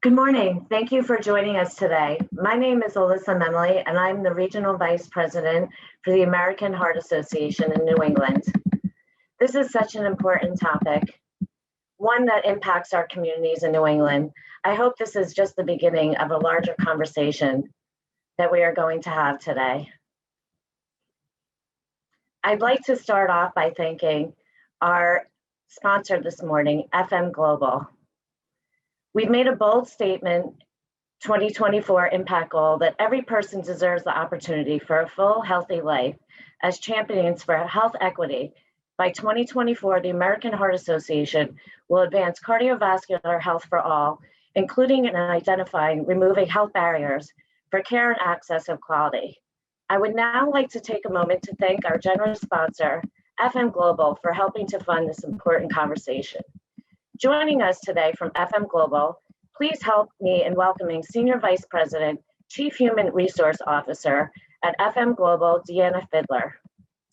Good morning. Thank you for joining us today. My name is Alyssa Memley, and I'm the Regional Vice President for the American Heart Association in New England. This is such an important topic, one that impacts our communities in New England. I hope this is just the beginning of a larger conversation that we are going to have today. I'd like to start off by thanking our sponsor this morning, FM Global. We've made a bold statement, 2024 impact goal, that every person deserves the opportunity for a full, healthy life. As champions for health equity, by 2024, the American Heart Association will advance cardiovascular health for all, including in identifying, removing health barriers for care and access of quality. I would now like to take a moment to thank our generous sponsor, FM Global, for helping to fund this important conversation. Joining us today from FM Global, please help me in welcoming Senior Vice President, Chief Human Resource Officer at FM Global, Deanna Fiedler.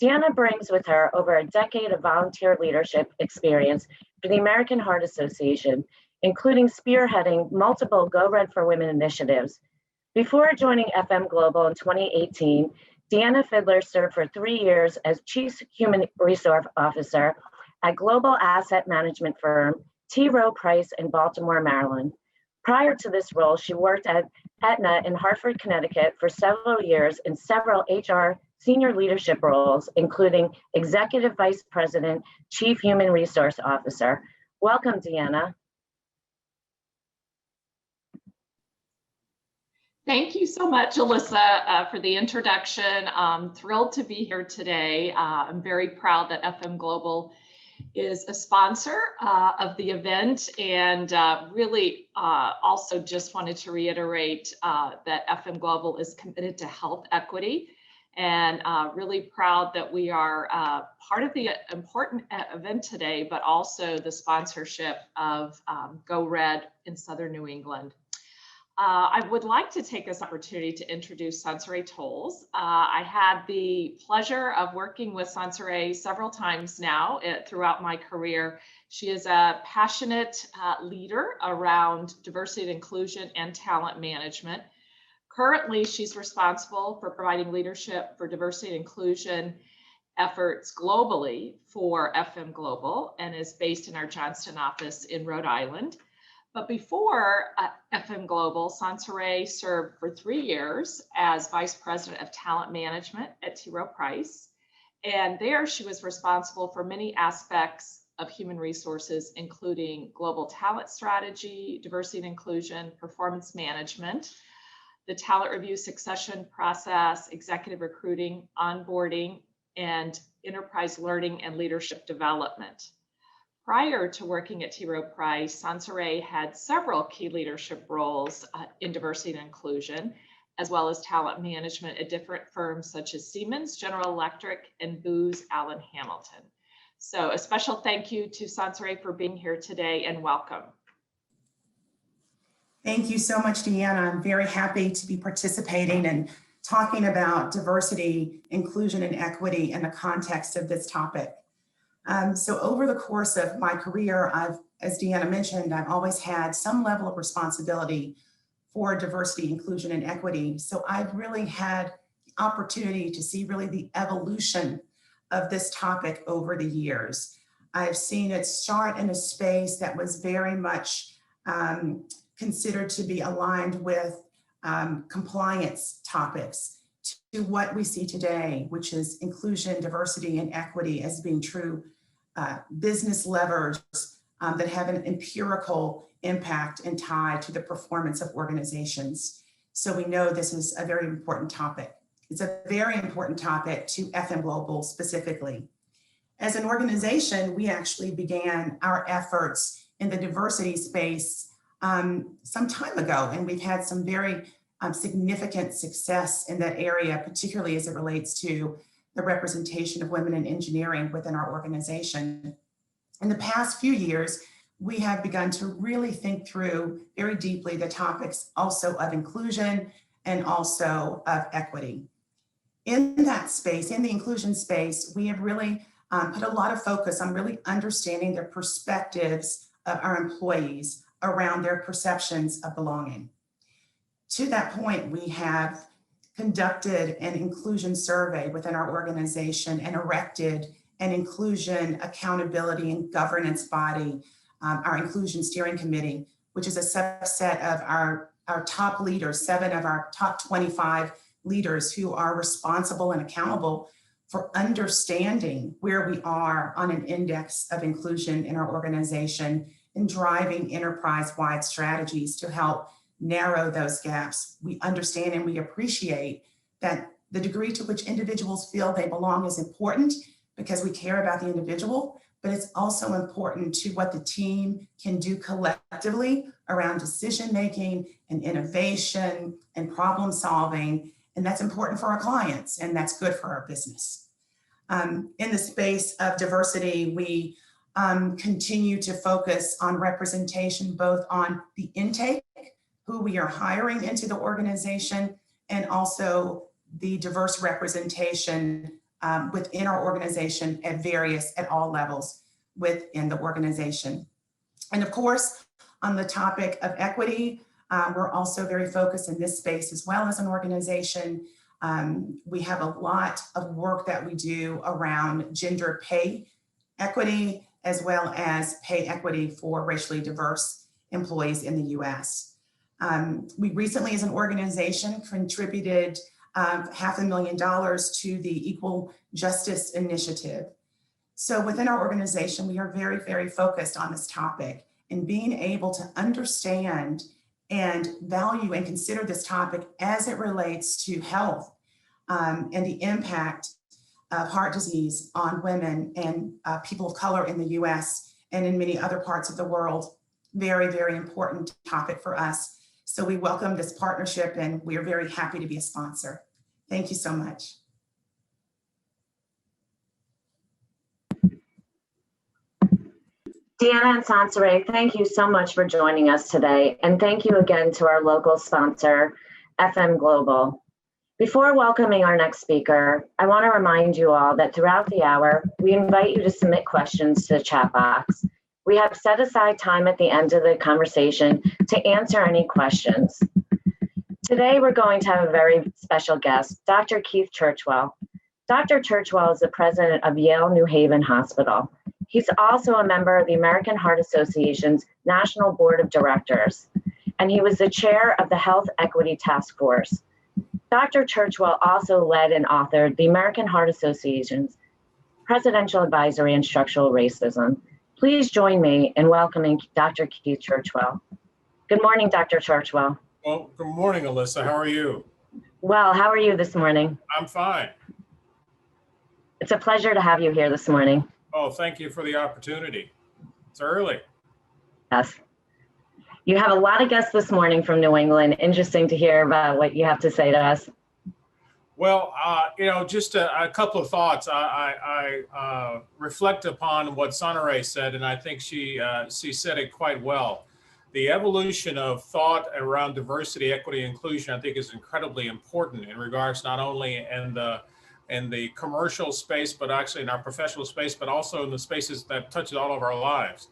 Deanna brings with her over a decade of volunteer leadership experience for the American Heart Association, including spearheading multiple Go Red for Women initiatives. Before joining FM Global in 2018, Deanna Fiedler served for 3 years as Chief Human Resource Officer at global asset management firm T. Rowe Price in Baltimore, Maryland. Prior to this role, she worked at Aetna in Hartford, Connecticut for several years in several HR senior leadership roles, including Executive Vice President, Chief Human Resource Officer. Welcome, Deanna. Thank you so much, Alyssa, for the introduction. I'm thrilled to be here today. I'm very proud that FM Global is a sponsor of the event, and really also just wanted to reiterate that FM Global is committed to health equity, and really proud that we are part of the important event today, but also the sponsorship of Go Red in Southern New England. I would like to take this opportunity to introduce Sansare Tolles. I had the pleasure of working with Sansare several times now throughout my career. She is a passionate leader around diversity and inclusion and talent management. Currently, she's responsible for providing leadership for diversity and inclusion efforts globally for FM Global and is based in our Johnston office in Rhode Island. But before FM Global, Sansare served for 3 years as Vice President of Talent Management at T. Rowe Price. And there she was responsible for many aspects of human resources, including global talent strategy, diversity and inclusion, performance management, the talent review succession process, executive recruiting, onboarding, and enterprise learning and leadership development. Prior to working at T. Rowe Price, Sansare had several key leadership roles in diversity and inclusion, as well as talent management at different firms such as Siemens, General Electric, and Booz Allen Hamilton. So a special thank you to Sansare for being here today, and welcome. Thank you so much, Deanna. I'm very happy to be participating and talking about diversity, inclusion, and equity in the context of this topic. So over the course of my career, as Deanna mentioned, I've always had some level of responsibility for diversity, inclusion, and equity. So I've really had the opportunity to see really the evolution of this topic over the years. I've seen it start in a space that was very much considered to be aligned with compliance topics to what we see today, which is inclusion, diversity, and equity as being true business levers that have an empirical impact and tie to the performance of organizations. So we know this is a very important topic. It's a very important topic to FM Global specifically. As an organization, we actually began our efforts in the diversity space some time ago, and we've had some very significant success in that area, particularly as it relates to the representation of women in engineering within our organization. In the past few years, we have begun to really think through very deeply the topics also of inclusion and also of equity. In that space, in the inclusion space, we have really put a lot of focus on really understanding the perspectives of our employees, around their perceptions of belonging. To that point, we have conducted an inclusion survey within our organization and erected an inclusion accountability and governance body, our inclusion steering committee, which is a subset of our top leaders, 7 of our top 25 leaders who are responsible and accountable for understanding where we are on an index of inclusion in our organization and driving enterprise-wide strategies to help narrow those gaps. We understand and we appreciate that the degree to which individuals feel they belong is important because we care about the individual, but it's also important to what the team can do collectively around decision-making and innovation and problem solving. And that's important for our clients, and that's good for our business. In the space of diversity, we continue to focus on representation, both on the intake, who we are hiring into the organization, and also the diverse representation within our organization at all levels within the organization. And of course, on the topic of equity, we're also very focused in this space as well as an organization. We have a lot of work that we do around gender pay equity, as well as pay equity for racially diverse employees in the US. We recently, as an organization, contributed $500,000 to the Equal Justice Initiative. So within our organization, we are very, very focused on this topic and being able to understand and value and consider this topic as it relates to health and the impact of heart disease on women and people of color in the US and in many other parts of the world. Very, very important topic for us. So we welcome this partnership and we are very happy to be a sponsor. Thank you so much. Deanna and Sansare, thank you so much for joining us today. And thank you again to our local sponsor, FM Global. Before welcoming our next speaker, I want to remind you all that throughout the hour, we invite you to submit questions to the chat box. We have set aside time at the end of the conversation to answer any questions. Today, we're going to have a very special guest, Dr. Keith Churchwell. Dr. Churchwell is the president of Yale New Haven Hospital. He's also a member of the American Heart Association's National Board of Directors, and he was the chair of the Health Equity Task Force. Dr. Churchwell also led and authored the American Heart Association's Presidential Advisory on Structural Racism. Please join me in welcoming Dr. Keith Churchwell. Good morning, Dr. Churchwell. Well, good morning, Alyssa. How are you? Well, how are you this morning? I'm fine. It's a pleasure to have you here this morning. Oh, thank you for the opportunity. It's early. Yes. You have a lot of guests this morning from New England. Interesting to hear about what you have to say to us. Well, just a couple of thoughts. I reflect upon what Sanare said, and I think she said it quite well. The evolution of thought around diversity, equity, inclusion, I think is incredibly important in regards not only in the commercial space, but actually in our professional space, but also in the spaces that touch all of our lives.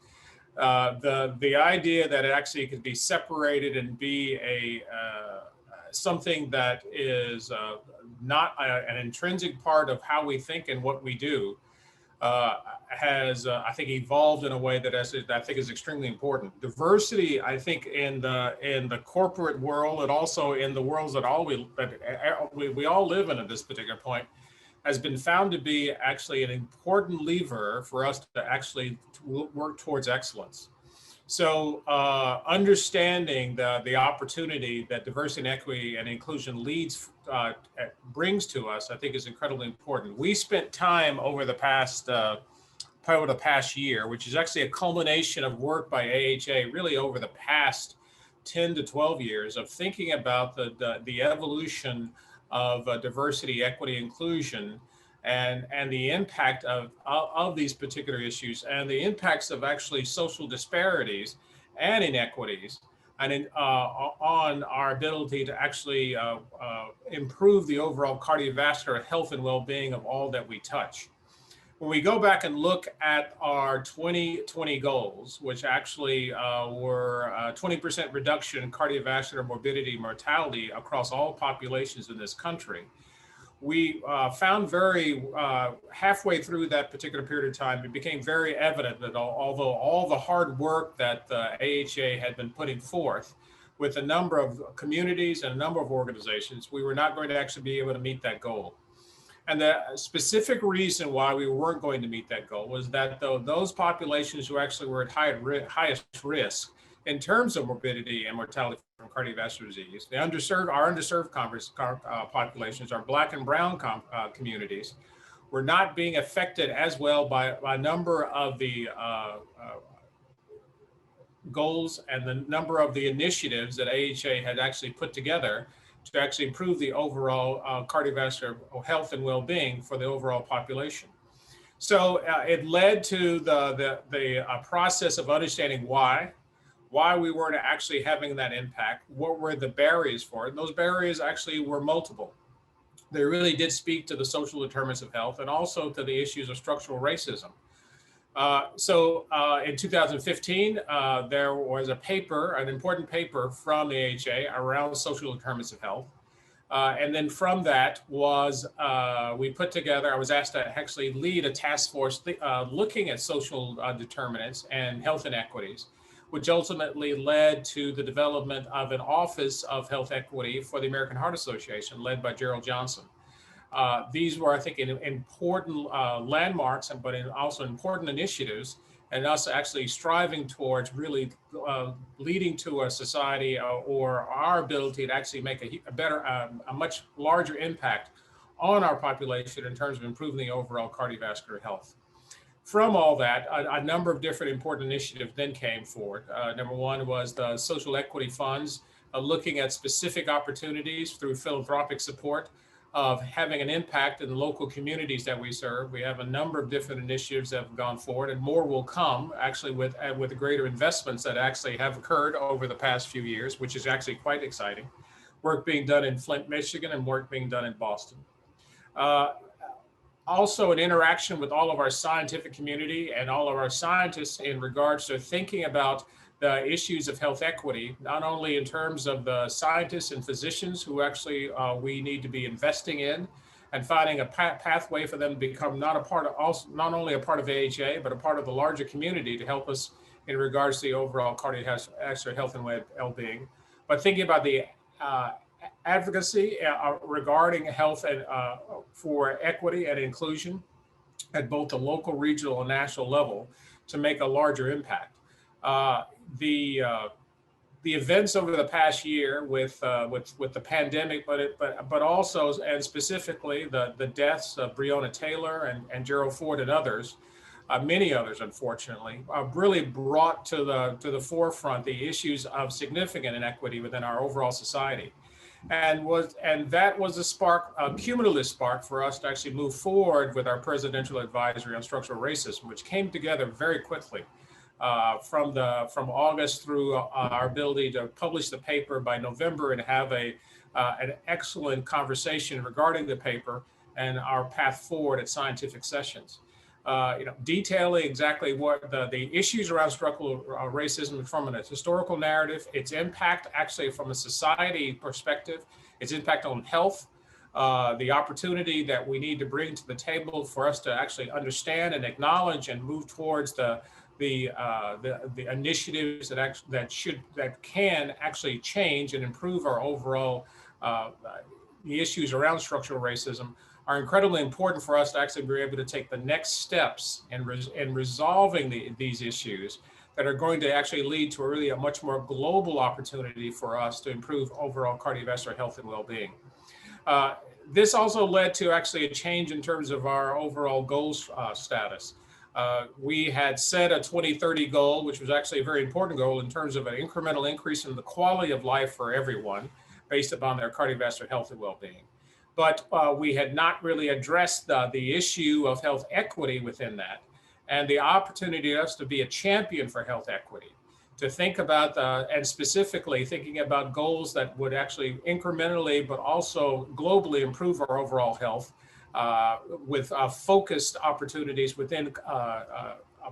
The idea that it actually could be separated and be something that is not an intrinsic part of how we think and what we do has, I think, evolved in a way that I think is extremely important. Diversity, I think, in the corporate world and also in the worlds that we all live in at this particular point, has been found to be actually an important lever for us to actually work towards excellence. So understanding the opportunity that diversity and equity and inclusion brings to us, I think is incredibly important. We spent time over the past year, which is actually a culmination of work by AHA really over the past 10 to 12 years of thinking about the evolution of diversity, equity, inclusion, and the impact of these particular issues and the impacts of actually social disparities and inequities and on our ability to actually improve the overall cardiovascular health and well-being of all that we touch. When we go back and look at our 2020 goals, which actually were 20% reduction in cardiovascular morbidity and mortality across all populations in this country, we found halfway through that particular period of time, it became very evident that although all the hard work that the AHA had been putting forth with a number of communities and a number of organizations, we were not going to actually be able to meet that goal. And the specific reason why we weren't going to meet that goal was that those populations who actually were at highest risk in terms of morbidity and mortality from cardiovascular disease, our underserved populations, our Black and Brown communities, were not being affected as well by a number of the goals and the number of the initiatives that AHA had actually put together to actually improve the overall cardiovascular health and well-being for the overall population. So it led to the process of understanding why we weren't actually having that impact, what were the barriers for it, and those barriers actually were multiple. They really did speak to the social determinants of health and also to the issues of structural racism. In 2015, there was a paper, an important paper from the AHA around social determinants of health. And then from that we put together, I was asked to actually lead a task force looking at social determinants and health inequities, which ultimately led to the development of an Office of Health Equity for the American Heart Association, led by Gerald Johnson. These were, I think, important landmarks, but also important initiatives, and us actually striving towards really leading to a society or our ability to actually make a much larger impact on our population in terms of improving the overall cardiovascular health. From all that, a number of different important initiatives then came forward. Number one was the social equity funds, looking at specific opportunities through philanthropic support of having an impact in the local communities that we serve. We have a number of different initiatives that have gone forward, and more will come actually with the greater investments that actually have occurred over the past few years, which is actually quite exciting. Work being done in Flint, Michigan, and work being done in Boston. Also an interaction with all of our scientific community and all of our scientists in regards to thinking about the issues of health equity, not only in terms of the scientists and physicians who actually we need to be investing in and finding a pathway for them to become not only a part of AHA, but a part of the larger community to help us in regards to the overall cardiovascular health and well-being, but thinking about the advocacy regarding health and for equity and inclusion at both the local, regional, and national level to make a larger impact. The events over the past year with the pandemic, but also and specifically the deaths of Breonna Taylor and Gerald Ford and others, many others, unfortunately, really brought to the forefront the issues of significant inequity within our overall society. And that was a cumulative spark for us to actually move forward with our Presidential Advisory on Structural Racism, which came together very quickly from August through our ability to publish the paper by November and have an excellent conversation regarding the paper and our path forward at scientific sessions. Detailing exactly what the issues around structural racism from a historical narrative, its impact actually from a society perspective, its impact on health, the opportunity that we need to bring to the table for us to actually understand and acknowledge and move towards the initiatives that can actually change and improve our overall the issues around structural racism are incredibly important for us to actually be able to take the next steps in resolving these issues that are going to actually lead to a much more global opportunity for us to improve overall cardiovascular health and well-being. This also led to actually a change in terms of our overall goals status. We had set a 2030 goal, which was actually a very important goal in terms of an incremental increase in the quality of life for everyone based upon their cardiovascular health and well-being. But we had not really addressed the issue of health equity within that, and the opportunity for us to be a champion for health equity, to think about and specifically thinking about goals that would actually incrementally but also globally improve our overall health with focused opportunities within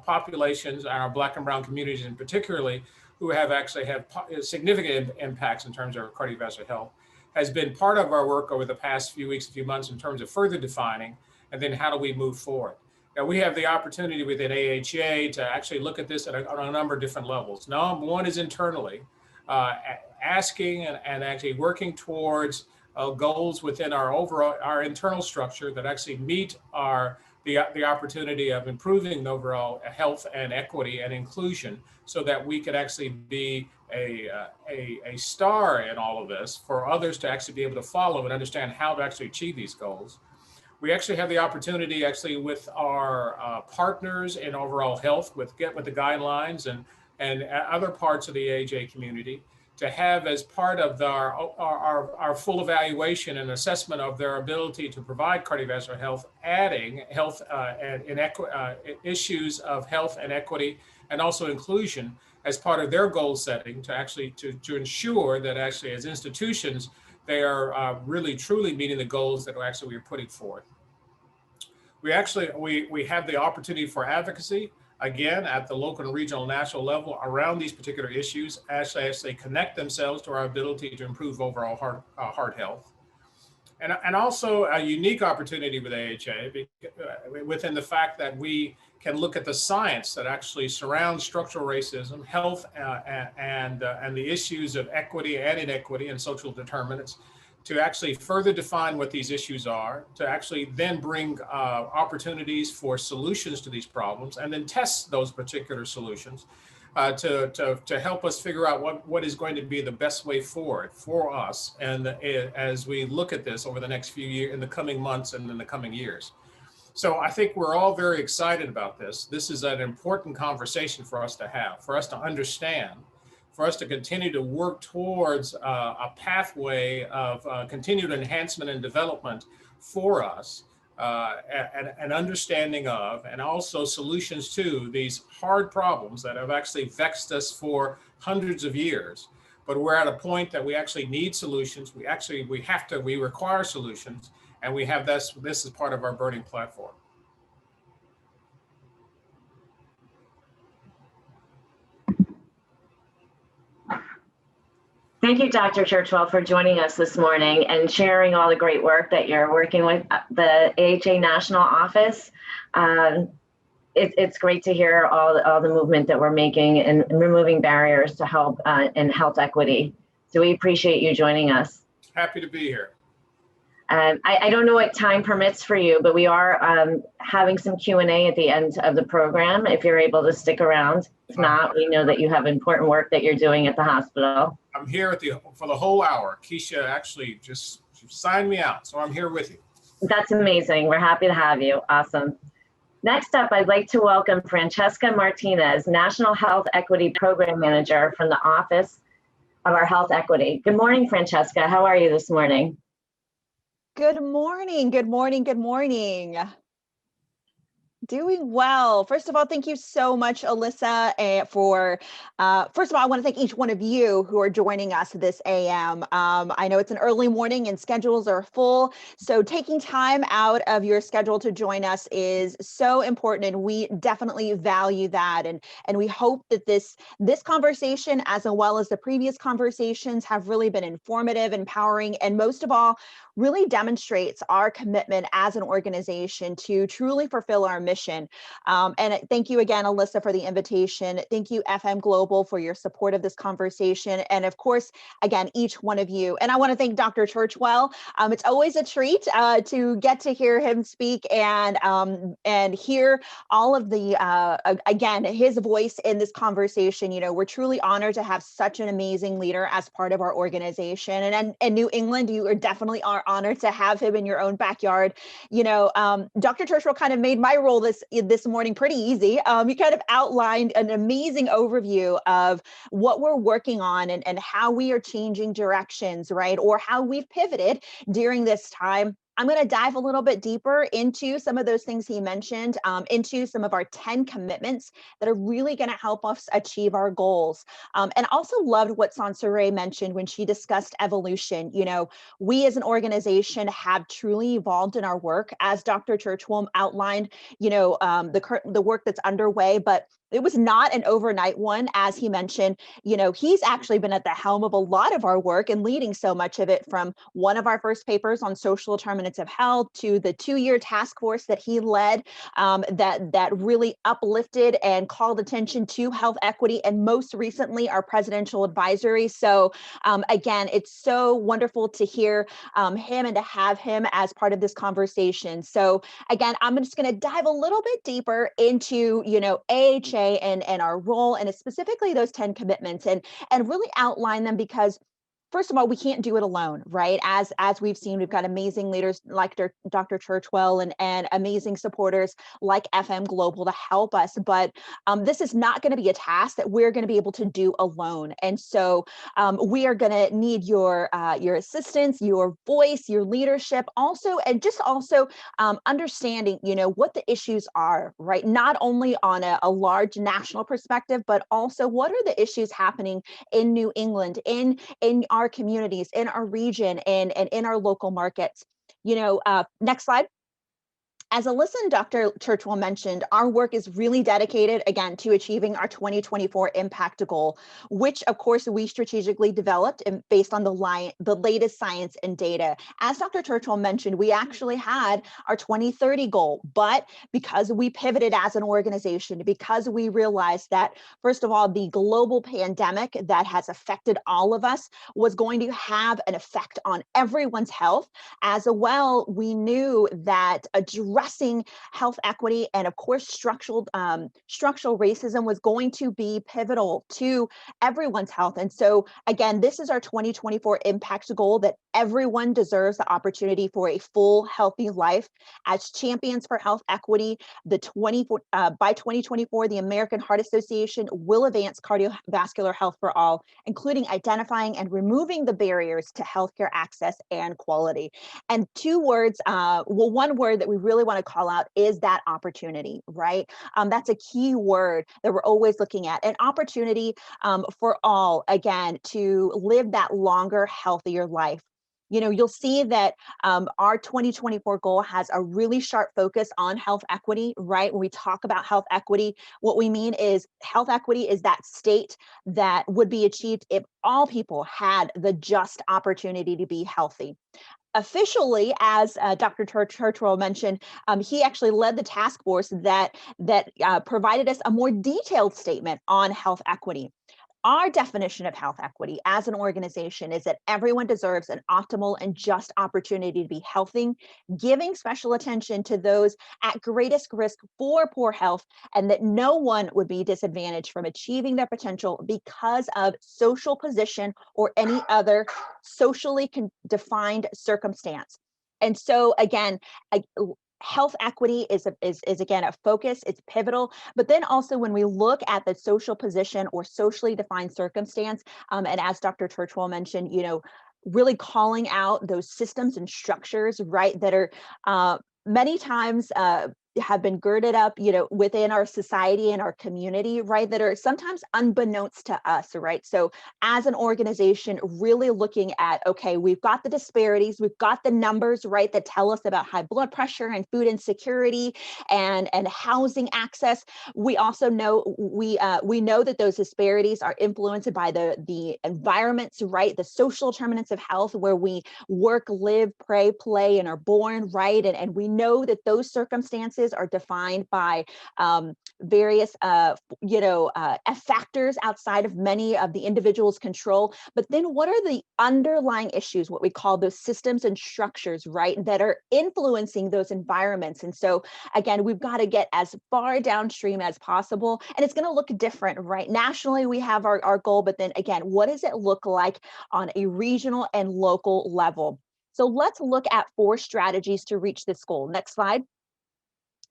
populations, our Black and Brown communities in particularly, who have actually had significant impacts in terms of cardiovascular health, has been part of our work over the past few weeks, few months in terms of further defining, and then how do we move forward. Now, we have the opportunity within AHA to actually look at this on a number of different levels. Number one is internally, asking and actually working towards goals within our internal structure that actually meet the opportunity of improving the overall health and equity and inclusion, so that we could actually be a star in all of this for others to actually be able to follow and understand how to actually achieve these goals. We actually have the opportunity actually with our partners in overall health, with the guidelines and other parts of the AHA community, to have as part of our full evaluation and assessment of their ability to provide cardiovascular health, adding health and issues of health and equity and also inclusion as part of their goal setting, to actually to ensure that actually as institutions, they are really truly meeting the goals that actually we are putting forth. We have the opportunity for advocacy, again, at the local and regional and national level around these particular issues, as they connect themselves to our ability to improve overall heart health. And also a unique opportunity with AHA within the fact that we can look at the science that actually surrounds structural racism, health, and the issues of equity and inequity and social determinants, to actually further define what these issues are, to actually then bring opportunities for solutions to these problems, and then test those particular solutions to help us figure out what is going to be the best way forward for us, and as we look at this over the next few years, in the coming months and in the coming years. So I think we're all very excited about this. This is an important conversation for us to have, for us to understand, for us to continue to work towards a pathway of continued enhancement and development for us, an understanding of, and also solutions to these hard problems that have actually vexed us for hundreds of years. But we're at a point that we actually need solutions. We require solutions, and we have this is part of our burning platform. Thank you, Dr. Churchwell, for joining us this morning and sharing all the great work that you're working with the AHA National Office. It's great to hear all the movement that we're making and removing barriers to help in health equity. So we appreciate you joining us. Happy to be here. I don't know what time permits for you, but we are having some Q&A at the end of the program, if you're able to stick around. If not, we know that you have important work that you're doing at the hospital. I'm here for the whole hour. Keisha actually just signed me out, so I'm here with you. That's amazing. We're happy to have you. Awesome. Next up, I'd like to welcome Francesca Martinez, National Health Equity Program Manager from the Office of our Health Equity. Good morning, Francesca. How are you this morning? Good morning. Good morning. Good morning. Doing well. First of all, thank you so much, Alyssa, first of all, I want to thank each one of you who are joining us this AM. I know it's an early morning and schedules are full, so taking time out of your schedule to join us is so important, and we definitely value that. And we hope that this conversation, as well as the previous conversations, have really been informative, empowering, and most of all, really demonstrates our commitment as an organization to truly fulfill our mission. And thank you again, Alyssa, for the invitation. Thank you, FM Global, for your support of this conversation. And of course, again, each one of you. And I want to thank Dr. Churchwell. It's always a treat to get to hear him speak and hear all of the, again, his voice in this conversation. You know, we're truly honored to have such an amazing leader as part of our organization. And in New England, you are definitely honored to have him in your own backyard. You know, Dr. Churchwell kind of made my role this morning pretty easy. He kind of outlined an amazing overview of what we're working on and how we are changing directions, right? Or how we've pivoted during this time. I'm going to dive a little bit deeper into some of those things he mentioned, into some of our 10 commitments that are really going to help us achieve our goals. And also loved what Sansere mentioned when she discussed evolution. You know, we as an organization have truly evolved in our work, as Dr. Churchwell outlined, you know, the work that's underway, but it was not an overnight one, as he mentioned. You know, he's actually been at the helm of a lot of our work and leading so much of it, from one of our first papers on social determinants of health to the 2-year task force that he led, that really uplifted and called attention to health equity, and most recently our presidential advisory. So again, it's so wonderful to hear him and to have him as part of this conversation. So again, I'm just going to dive a little bit deeper into, you know, AHA and our role, and specifically those 10 commitments, and really outline them, because first of all, we can't do it alone, right? As we've seen, we've got amazing leaders like Dr. Churchwell and amazing supporters like FM Global to help us. But this is not going to be a task that we're going to be able to do alone. And so we are going to need your assistance, your voice, your leadership, also, and just also understanding, you know, what the issues are, right? Not only on a large national perspective, but also what are the issues happening in New England, in our communities, in our region, and in our local markets. You know, next slide. As Alyssa and Dr. Churchwell mentioned, our work is really dedicated, again, to achieving our 2024 impact goal, which of course we strategically developed and based on the latest science and data. As Dr. Churchwell mentioned, we actually had our 2030 goal, but because we pivoted as an organization, because we realized that, first of all, the global pandemic that has affected all of us was going to have an effect on everyone's health. As well, we knew that addressing health equity and of course structural racism was going to be pivotal to everyone's health. And so again, this is our 2024 impact goal, that everyone deserves the opportunity for a full, healthy life. As champions for health equity, by 2024, the American Heart Association will advance cardiovascular health for all, including identifying and removing the barriers to healthcare access and quality. And one word that we really want to call out is that opportunity, right? That's a key word that we're always looking at, an opportunity for all, again, to live that longer, healthier life. You know, you'll see that our 2024 goal has a really sharp focus on health equity, right? When we talk about health equity, what we mean is health equity is that state that would be achieved if all people had the just opportunity to be healthy. Officially, as Dr. Churchwell mentioned, he actually led the task force that provided us a more detailed statement on health equity. Our definition of health equity as an organization is that everyone deserves an optimal and just opportunity to be healthy, giving special attention to those at greatest risk for poor health, and that no one would be disadvantaged from achieving their potential because of social position or any other socially defined circumstance. And so again, health equity is again a focus, it's pivotal. But then also when we look at the social position or socially defined circumstance, and as Dr. Churchwell mentioned, you know, really calling out those systems and structures, right, that are many times have been girded up, you know, within our society and our community, right, that are sometimes unbeknownst to us, right? So as an organization, really looking at, okay, we've got the disparities, we've got the numbers, right, that tell us about high blood pressure and food insecurity and housing access. We also know, we know that those disparities are influenced by the environments, right, the social determinants of health, where we work, live, pray, play, and are born, right? And we know that those circumstances are defined by various factors outside of many of the individual's control. But then what are the underlying issues, what we call those systems and structures, right, that are influencing those environments? And so again, we've got to get as far downstream as possible, and it's going to look different, right? Nationally, we have our goal, but then again, what does it look like on a regional and local level? So let's look at 4 strategies to reach this goal. Next slide.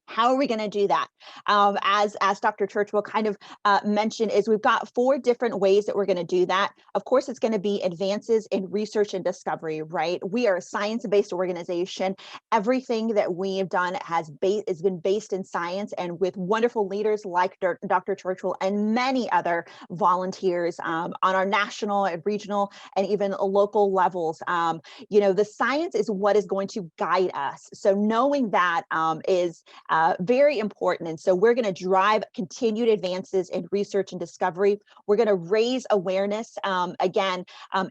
How are we going to do that? As Dr. Churchwell kind of mentioned, is we've got 4 different ways that we're going to do that. Of course, it's going to be advances in research and discovery, right? We are a science-based organization. Everything that we have done has been based in science, and with wonderful leaders like Dr. Churchwell and many other volunteers on our national and regional and even local levels. The science is what is going to guide us. So knowing that is very important. And so we're going to drive continued advances in research and discovery. We're going to raise awareness,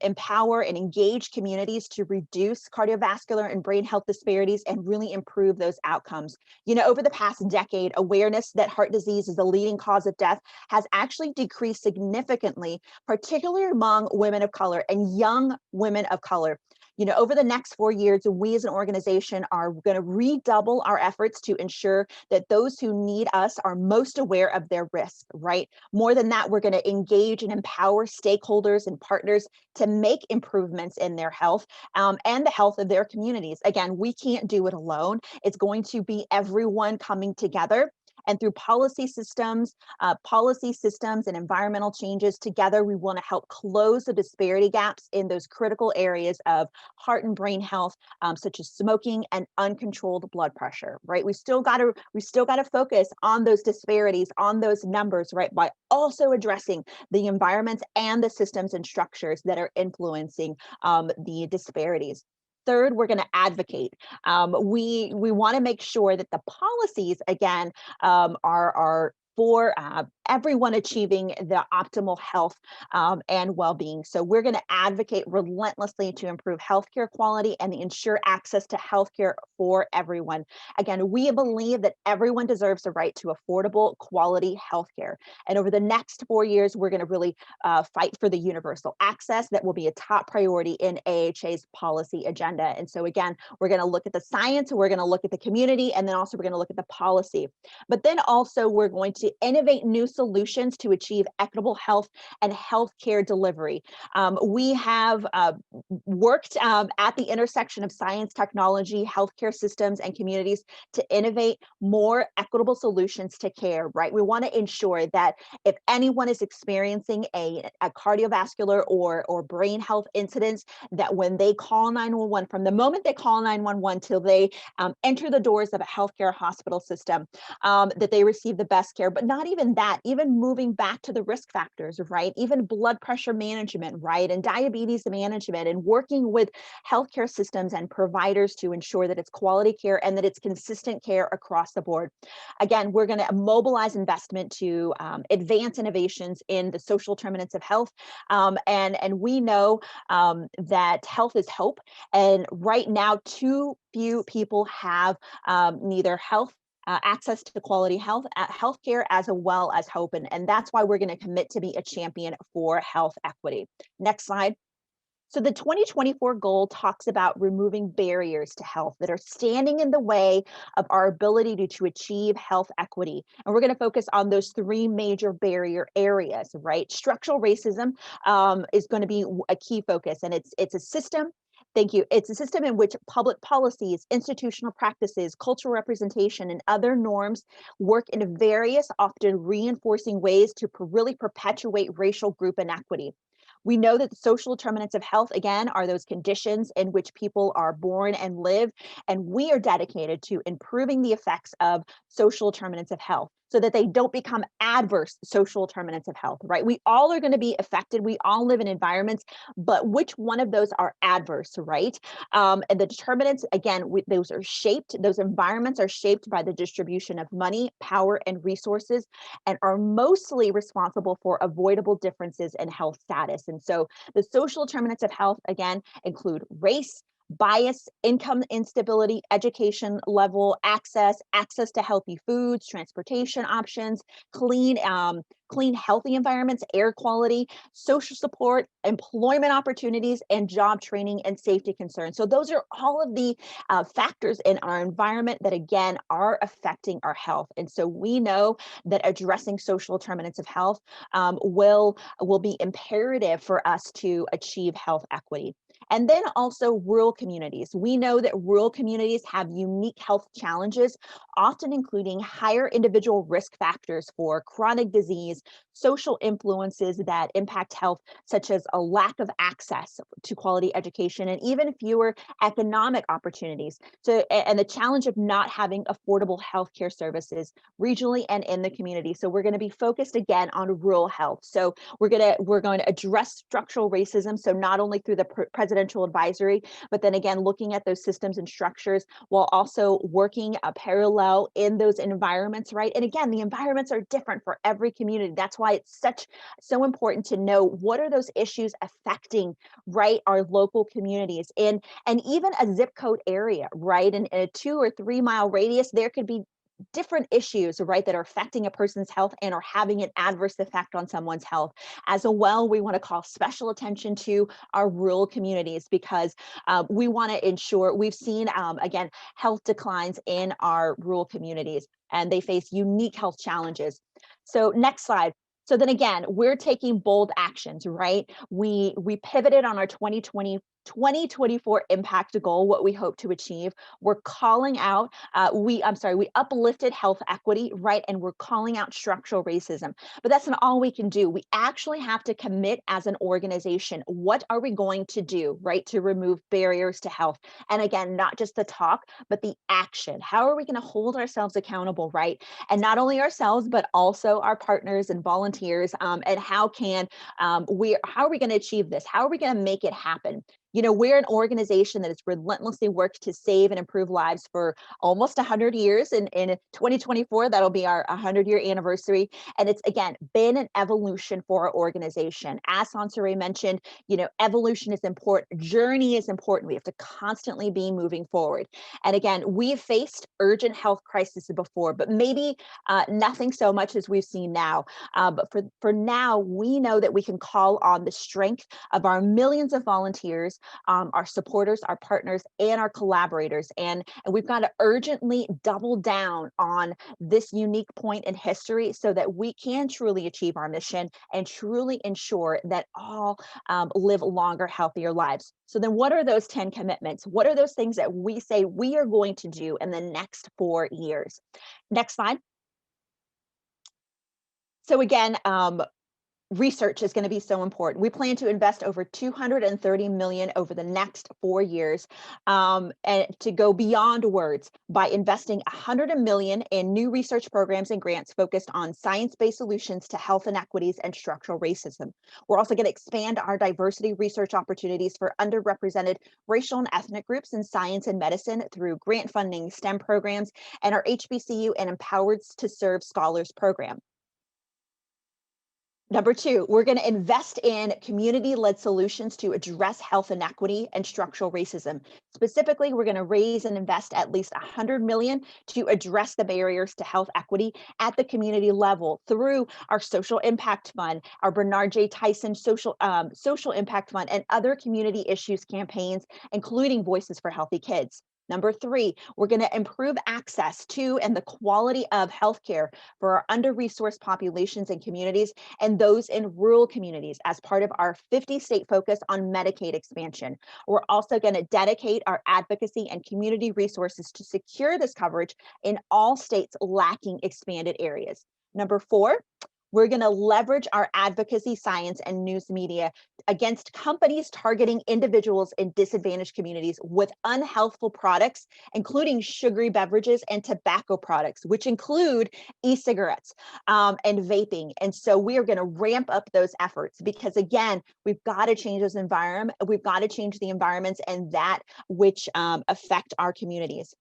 empower and engage communities to reduce cardiovascular and brain health disparities and really improve those outcomes. Over the past decade, awareness that heart disease is the leading cause of death has actually decreased significantly, particularly among women of color and young women of color. Over the next 4 years, we as an organization are going to redouble our efforts to ensure that those who need us are most aware of their risk, right? More than that, we're going to engage and empower stakeholders and partners to make improvements in their health and the health of their communities. Again, we can't do it alone. It's going to be everyone coming together. And through policy systems and environmental changes together, we want to help close the disparity gaps in those critical areas of heart and brain health, such as smoking and uncontrolled blood pressure, right? We still got to focus on those disparities, on those numbers, right? By also addressing the environments and the systems and structures that are influencing the disparities. Third, we're going to advocate. We want to make sure that the policies, again, are for everyone achieving the optimal health and well-being. So we're going to advocate relentlessly to improve healthcare quality and ensure access to healthcare for everyone. Again, we believe that everyone deserves the right to affordable, quality healthcare. And over the next 4 years, we're going to really fight for the universal access that will be a top priority in AHA's policy agenda. And so again, we're going to look at the science, we're going to look at the community, and then also we're going to look at the policy. But then also we're going to innovate new solutions to achieve equitable health and healthcare delivery. We have worked at the intersection of science, technology, healthcare systems, and communities to innovate more equitable solutions to care, right? We want to ensure that if anyone is experiencing a cardiovascular or brain health incidents, that when they call 911, from the moment they call 911 till they enter the doors of a healthcare hospital system, that they receive the best care. But not even that, even moving back to the risk factors, right? Even blood pressure management, right? And diabetes management, and working with healthcare systems and providers to ensure that it's quality care and that it's consistent care across the board. Again, we're going to mobilize investment to advance innovations in the social determinants of health. And we know that health is hope. And right now, too few people have neither access to quality healthcare as well as hope. And that's why we're going to commit to be a champion for health equity. Next slide. So the 2024 goal talks about removing barriers to health that are standing in the way of our ability to achieve health equity. And we're going to focus on those 3 major barrier areas, right? Structural racism is going to be a key focus, and it's a system. Thank you. It's a system in which public policies, institutional practices, cultural representation, and other norms work in various, often reinforcing ways to really perpetuate racial group inequity. We know that the social determinants of health, again, are those conditions in which people are born and live, and we are dedicated to improving the effects of social determinants of health so that they don't become adverse social determinants of health, right? We all are going to be affected. We all live in environments, but which one of those are adverse, right? And the determinants, again, those environments are shaped by the distribution of money, power, and resources, and are mostly responsible for avoidable differences in health status. And so the social determinants of health, again, include race, bias, income instability, education level, access to healthy foods, transportation options, clean, healthy environments, air quality, social support, employment opportunities, and job training and safety concerns. So those are all of the factors in our environment that, again, are affecting our health. And so we know that addressing social determinants of health will be imperative for us to achieve health equity. And then also rural communities. We know that rural communities have unique health challenges, often including higher individual risk factors for chronic disease, social influences that impact health, such as a lack of access to quality education, and even fewer economic opportunities. So, and the challenge of not having affordable healthcare services regionally and in the community. So we're going to be focused again on rural health. So we're going to address structural racism. So not only through the presidential advisory, but then again, looking at those systems and structures while also working parallel in those environments, right? And again, the environments are different for every community. That's why it's so important to know what are those issues affecting, right, our local communities and even a zip code area, right? In a 2 or 3 mile radius, there could be different issues, right, that are affecting a person's health and are having an adverse effect on someone's health. As well, we want to call special attention to our rural communities because we want to ensure we've seen, again, health declines in our rural communities and they face unique health challenges. So next slide. So then again, we're taking bold actions, right? We pivoted on our 2024 impact goal, what we hope to achieve. We're calling out, we uplifted health equity, right? And we're calling out structural racism, but that's not all we can do. We actually have to commit as an organization. What are we going to do, right? To remove barriers to health. And again, not just the talk, but the action. How are we going to hold ourselves accountable, right? And not only ourselves, but also our partners and volunteers. And how are we going to achieve this? How are we going to make it happen? You know, we're an organization that has relentlessly worked to save and improve lives for almost 100 years. In 2024, that'll be our 100-year anniversary. And it's, again, been an evolution for our organization. As Sansare mentioned, you know, evolution is important. Journey is important. We have to constantly be moving forward. And again, we've faced urgent health crises before, but maybe nothing so much as we've seen now. But for now, we know that we can call on the strength of our millions of volunteers, our supporters, our partners, and our collaborators. And we've got to urgently double down on this unique point in history so that we can truly achieve our mission and truly ensure that all live longer, healthier lives. So then what are those 10 commitments? What are those things that we say we are going to do in the next 4 years? Next slide. So again, research is going to be so important. We plan to invest over $230 million over the next 4 years, and to go beyond words by investing $100 million in new research programs and grants focused on science-based solutions to health inequities and structural racism. We're also going to expand our diversity research opportunities for underrepresented racial and ethnic groups in science and medicine through grant funding, STEM programs, and our HBCU and Empowered to Serve Scholars program. Number 2, we're going to invest in community-led solutions to address health inequity and structural racism. Specifically, we're going to raise and invest at least $100 million to address the barriers to health equity at the community level through our Social Impact Fund, our Bernard J. Tyson Social Impact Fund, and other community issues campaigns, including Voices for Healthy Kids. Number 3, we're going to improve access to and the quality of healthcare for our under-resourced populations and communities and those in rural communities as part of our 50-state focus on Medicaid expansion. We're also going to dedicate our advocacy and community resources to secure this coverage in all states lacking expanded areas. Number 4, we're going to leverage our advocacy, science, and news media against companies targeting individuals in disadvantaged communities with unhealthful products, including sugary beverages and tobacco products, which include e-cigarettes and vaping. And so we are going to ramp up those efforts because, again, we've got to change those environments. We've got to change the environments and that which affect our communities.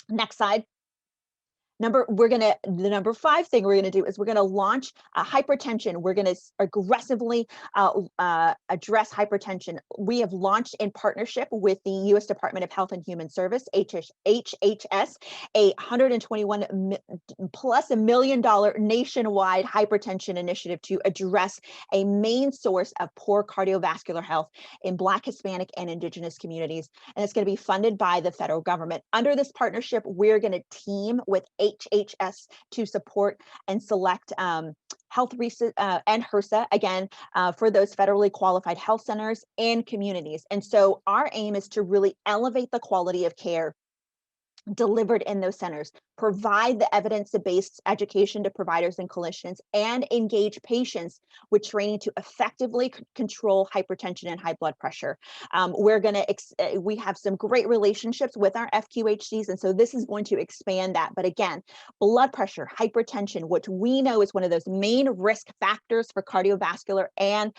Next slide. The number 5 thing we're going to do is we're going to launch hypertension. We're going to aggressively address hypertension. We have launched in partnership with the U.S. Department of Health and Human Service, HHS, a $121+ million nationwide hypertension initiative to address a main source of poor cardiovascular health in Black, Hispanic, and Indigenous communities. And it's going to be funded by the federal government. Under this partnership, we're going to team with HHS to support and select health research and HRSA, again, for those federally qualified health centers and communities. And so our aim is to really elevate the quality of care delivered in those centers, provide the evidence-based education to providers and clinicians, and engage patients with training to effectively control hypertension and high blood pressure. We have some great relationships with our FQHCs, and so this is going to expand that. But again, blood pressure, hypertension, which we know is one of those main risk factors for cardiovascular and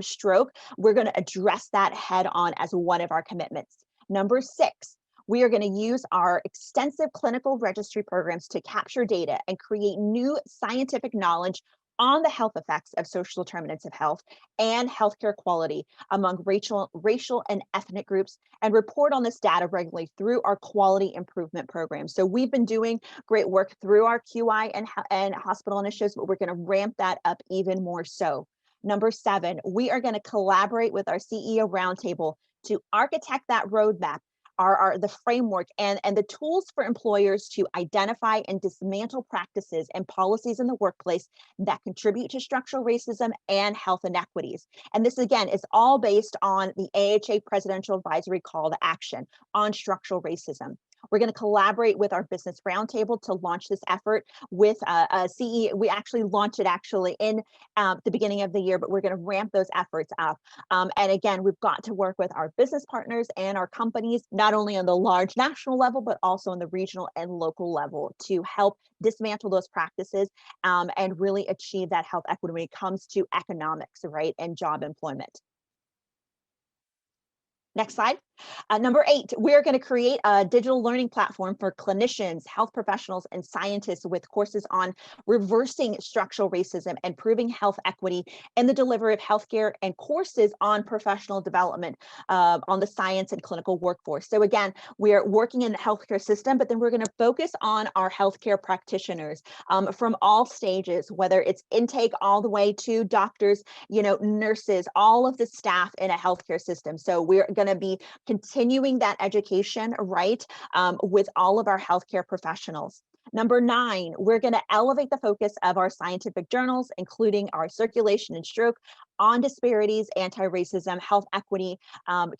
stroke, we're going to address that head on as one of our commitments. Number 6, we are going to use our extensive clinical registry programs to capture data and create new scientific knowledge on the health effects of social determinants of health and healthcare quality among racial and ethnic groups, and report on this data regularly through our quality improvement program. So we've been doing great work through our QI and hospital initiatives, but we're going to ramp that up even more so. Number 7, we are going to collaborate with our CEO Roundtable to architect that roadmap, the framework and the tools for employers to identify and dismantle practices and policies in the workplace that contribute to structural racism and health inequities. And this, again, is all based on the AHA Presidential Advisory Call to Action on structural racism. We're going to collaborate with our business roundtable to launch this effort with a CEO. We actually launched it in the beginning of the year, but we're going to ramp those efforts up. And again, we've got to work with our business partners and our companies, not only on the large national level, but also on the regional and local level to help dismantle those practices and really achieve that health equity when it comes to economics, right, and job employment. Next slide. Number 8, we're going to create a digital learning platform for clinicians, health professionals, and scientists with courses on reversing structural racism and proving health equity in the delivery of healthcare, and courses on professional development on the science and clinical workforce. So again, we are working in the healthcare system, but then we're going to focus on our healthcare practitioners from all stages, whether it's intake all the way to doctors, nurses, all of the staff in a healthcare system. So we're going to be continuing that education, right, with all of our healthcare professionals. Number 9, we're going to elevate the focus of our scientific journals, including our Circulation and Stroke, on disparities, anti-racism, health equity,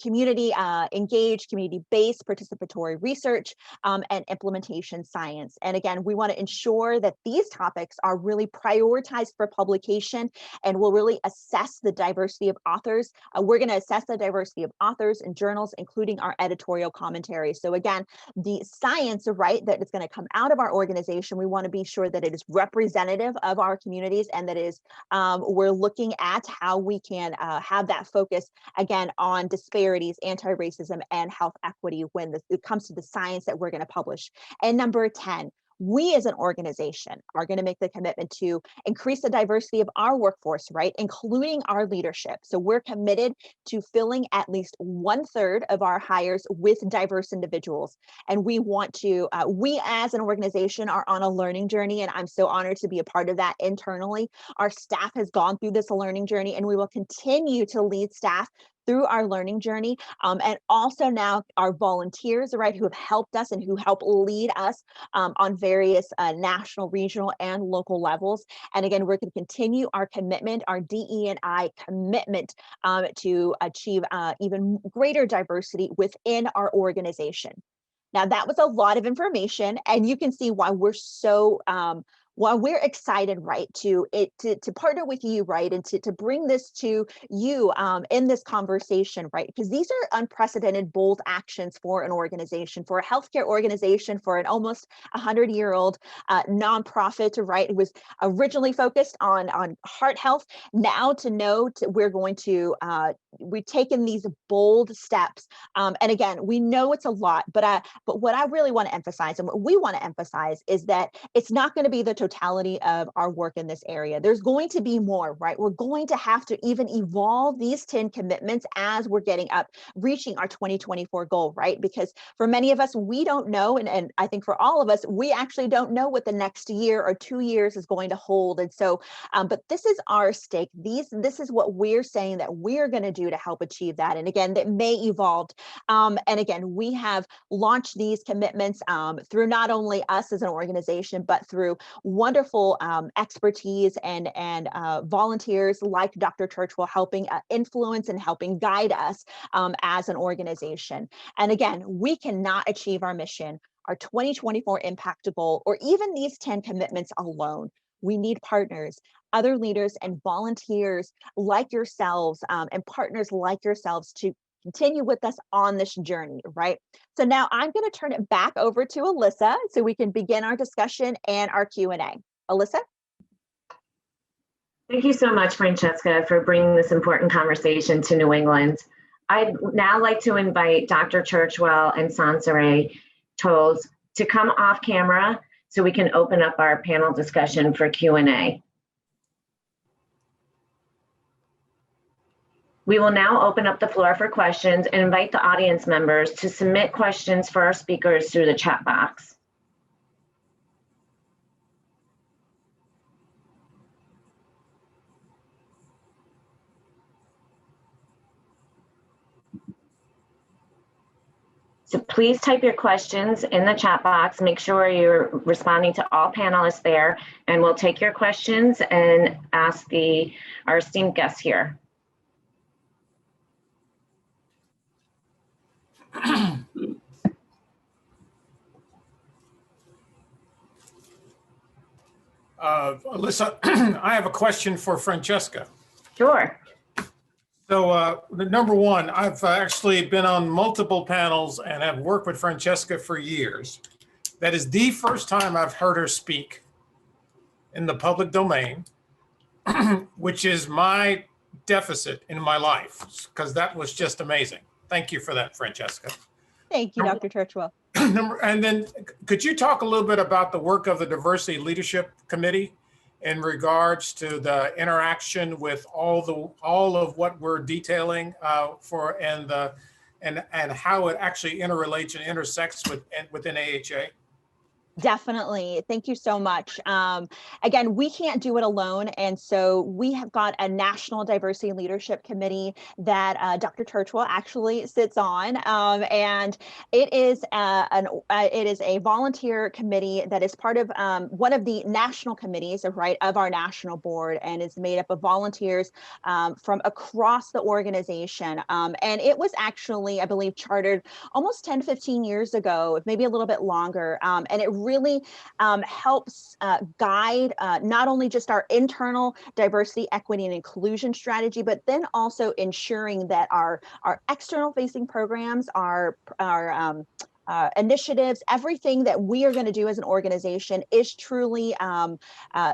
community engaged, community-based participatory research, and implementation science. And again, we want to ensure that these topics are really prioritized for publication, and we'll really assess the diversity of authors. We're going to assess the diversity of authors and journals, including our editorial commentary. So again, the science, right, that is going to come out of our organization, we want to be sure that it is representative of our communities, and that is we're looking at how we can have that focus again on disparities, anti-racism, and health equity when it comes to the science that we're going to publish. And number 10, we as an organization are going to make the commitment to increase the diversity of our workforce, right, including our leadership. So we're committed to filling at least 1/3 of our hires with diverse individuals. And we want to, we as an organization are on a learning journey, and I'm so honored to be a part of that internally. Our staff has gone through this learning journey, and we will continue to lead staff through our learning journey, and also now our volunteers, right, who have helped us and who help lead us on various national, regional, and local levels. And again, we're going to continue our commitment, our DE&I commitment to achieve even greater diversity within our organization. Now, that was a lot of information, and you can see why we're so while we're excited, right, to partner with you, right, and to bring this to you in this conversation, right, because these are unprecedented, bold actions for an organization, for a healthcare organization, for an almost 100-year-old nonprofit, right? It was originally focused on heart health. Now we've taken these bold steps, and again, we know it's a lot, but what I really want to emphasize, and what we want to emphasize, is that it's not going to be the totality of our work in this area. There's going to be more, right? We're going to have to even evolve these 10 commitments as we're reaching our 2024 goal, right? Because for many of us, we don't know, and I think for all of us, we actually don't know what the next year or 2 years is going to hold. And so, but this is our stake. This is what we're saying that we're going to do to help achieve that. And again, that may evolve. And again, we have launched these commitments through not only us as an organization, but through wonderful expertise and volunteers like Dr. Churchwell helping influence and helping guide us as an organization. And again, we cannot achieve our mission, our 2024 impact goal, or even these 10 commitments alone. We need partners, other leaders and volunteers like yourselves and partners like yourselves to continue with us on this journey, right? So now I'm going to turn it back over to Alyssa so we can begin our discussion and our Q&A. Alyssa? Thank you so much, Francesca, for bringing this important conversation to New England. I'd now like to invite Dr. Churchwell and Sansare Tolles to come off camera so we can open up our panel discussion for Q&A. We will now open up the floor for questions and invite the audience members to submit questions for our speakers through the chat box. So please type your questions in the chat box. Make sure you're responding to all panelists there, and we'll take your questions and ask our esteemed guests here. Alyssa, I have a question for Francesca. Sure. So number one, I've actually been on multiple panels and have worked with Francesca for years. That is the first time I've heard her speak in the public domain, which is my deficit in my life, because that was just amazing. Thank you for that, Francesca. Thank you, Dr. Churchwell. And then could you talk a little bit about the work of the Diversity Leadership Committee in regards to the interaction with all of what we're detailing and how it actually interrelates and intersects within AHA? Definitely. Thank you so much. Again, we can't do it alone. And so we have got a National Diversity Leadership Committee that Dr. Churchwell actually sits on. And it is a volunteer committee that is part of one of the national committees of our national board, and is made up of volunteers from across the organization. And it was actually, I believe, chartered almost 10, 15 years ago, maybe a little bit longer. And it really helps guide not only just our internal diversity, equity, and inclusion strategy, but then also ensuring that our external facing programs, our initiatives, everything that we are going to do as an organization is truly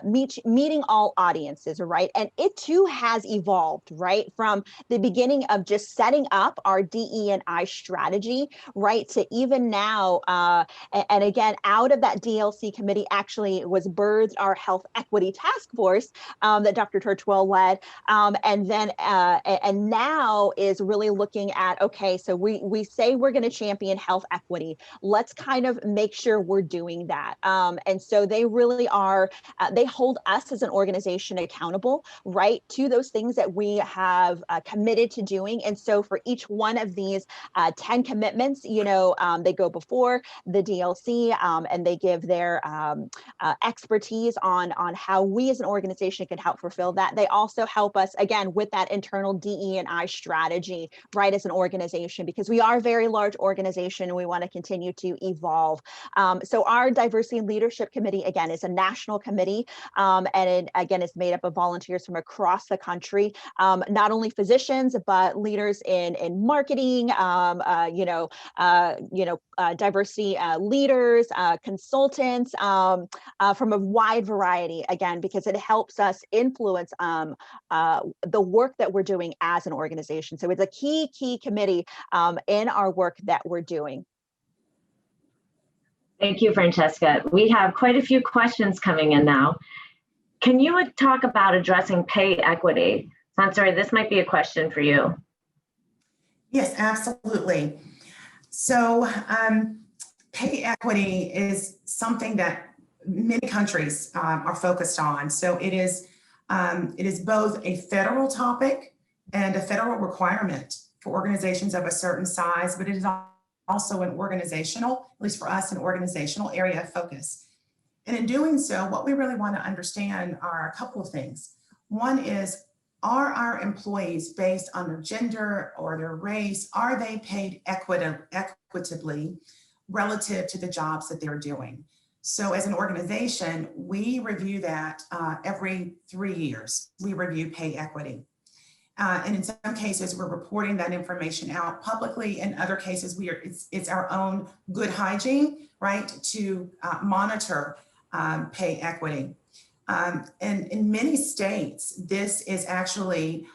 meeting all audiences, right? And it too has evolved, right? From the beginning of just setting up our DE&I strategy, right? To even now, and again, out of that DLC committee actually was birthed our Health Equity Task Force that Dr. Churchwell led. And now is really looking at, okay, so we say we're going to champion health equity. Let's kind of make sure we're doing that. And so they really are, they hold us as an organization accountable, right, to those things that we have committed to doing. And so for each one of these 10 commitments, they go before the DLC and they give their expertise on how we as an organization can help fulfill that. They also help us, again, with that internal DE&I strategy, right, as an organization, because we are a very large organization and we want to continue to evolve. So our Diversity and Leadership Committee, again, is a national committee, and it, again, is made up of volunteers from across the country, not only physicians, but leaders in marketing, diversity leaders, consultants, from a wide variety, again, because it helps us influence the work that we're doing as an organization. So it's a key committee in our work that we're doing. Thank you, Francesca. We have quite a few questions coming in now. Can you talk about addressing pay equity? Sansari, this might be a question for you. Yes, absolutely. So pay equity is something that many countries are focused on. So it is both a federal topic and a federal requirement for organizations of a certain size, but it is also an organizational, at least for us, an organizational area of focus. And in doing so, what we really want to understand are a couple of things. One is, are our employees, based on their gender or their race, are they paid equitably relative to the jobs that they're doing? So as an organization, we review that every 3 years. We review pay equity. And in some cases, we're reporting that information out publicly. In other cases, it's our own good hygiene, right, to monitor pay equity. And in many states, this is actually